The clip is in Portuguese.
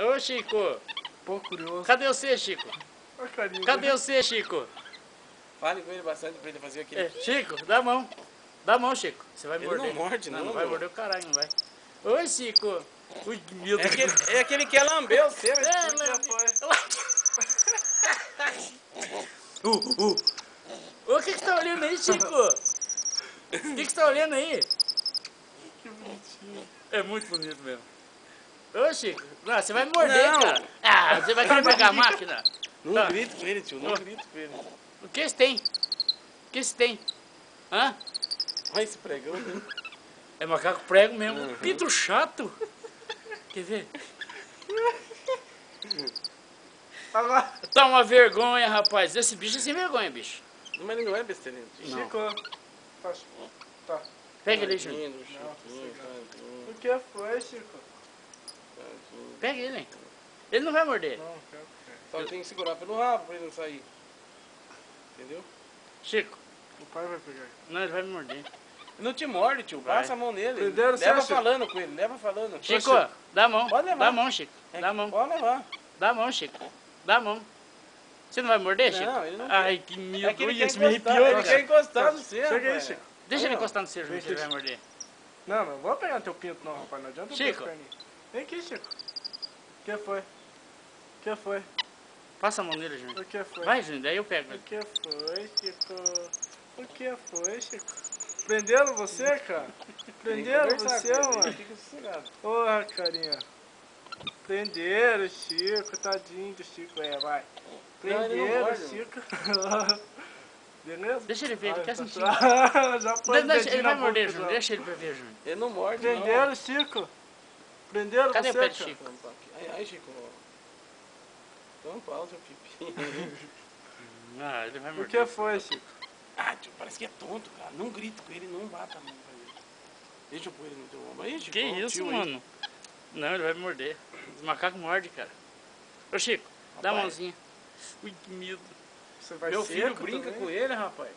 Ô, Chico. Pô, curioso. Cadê você, Chico? Olha a carinha. Cadê você, Chico? Fale com ele bastante pra ele fazer aquele... Chico, dá a mão. Dá a mão, Chico. Você vai Ele morder. não morde, não. não, vai meu. morder o caralho, não vai. Oi, Chico. Ui, que medo. É aquele que é lambeu o seu. Ô, o que você tá olhando aí, Chico? O que você tá olhando aí? Que bonitinho. É muito bonito mesmo. Ô, Chico. Não, você vai me morder, Não. cara. Ah, você vai querer pegar a máquina? Não Tá. grito com ele, tio. Não grito com ele. O que você tem? O que você tem? Hã? Olha esse pregão. Né? É macaco prego mesmo. Uhum. Pinto chato. Quer ver? Agora. Tá uma vergonha, rapaz. Esse bicho é sem vergonha, bicho. Mas ele não é besteirinho, tio. Não. Chico. Tá. Pega ele, Júnior. Tadinho, Chiquinho, tadinho, O que foi, Chico? tadinho. Pega ele. Ele não vai morder. Não, quero. Só tem que segurar pelo rabo pra ele não sair. Entendeu? Chico. O pai vai pegar. Não, ele vai me morder. Ele não te morde, tio. Vai. Passa a mão nele. Prenderam Leva você, Chico? falando com ele, leva falando. Chico, dá a mão. Pode levar. Dá a mão, Chico. É, Dá a mão. Pode levar. Dá a mão, Chico. Dá a mão. Você não vai morder, Chico? Não, ele não Ai, que medo. É que ele Ui, quer esse me encostar, arrepiou, ele cara. quer encostar no seu, Chega aí, rapaz. Chico. Deixa ele Não. encostar no seu, Júnior, Vem se ele aqui, vai morder. Não, não vou pegar teu pinto não, rapaz. Não adianta eu Chico. ter perninha. Vem aqui, Chico. O que foi? O que foi? Passa a mão nele, Júnior. O que foi? Vai, Júnior, daí eu pego O ele. que foi, Chico? O que foi, Chico? Prenderam você, cara? Prenderam você, mano? Fica sossegado. Porra, carinha. Prenderam o Chico, tadinho do Chico. Vai. Não, ele não Prenderam o morde, Chico. Beleza? Deixa ele ver, ele quer sentir. Já pôs o Deixa, dedinho ele na vai morder, boca, Júnior. já. Deixa ele pra ver, Júnior. Ele não morde, Prenderam o Chico. Prenderam Cadê o você, pé de cara. Chico? não. Ai, Chico. Então pausa, pipi. Ah, ele vai O morder. que foi, Chico? Ah, tio, parece que é tonto, cara. Não grita com ele, não bata a mão pra ele. Deixa eu pôr ele no teu ombro. Aí, Chico, Que ó, o isso, tio aí. mano? Não, ele vai me morder. Os macacos mordem, cara. Ô, Chico, dá a Rapaz. mãozinha. Ui, que medo. Você vai Meu filho seco brinca também? com ele, rapaz.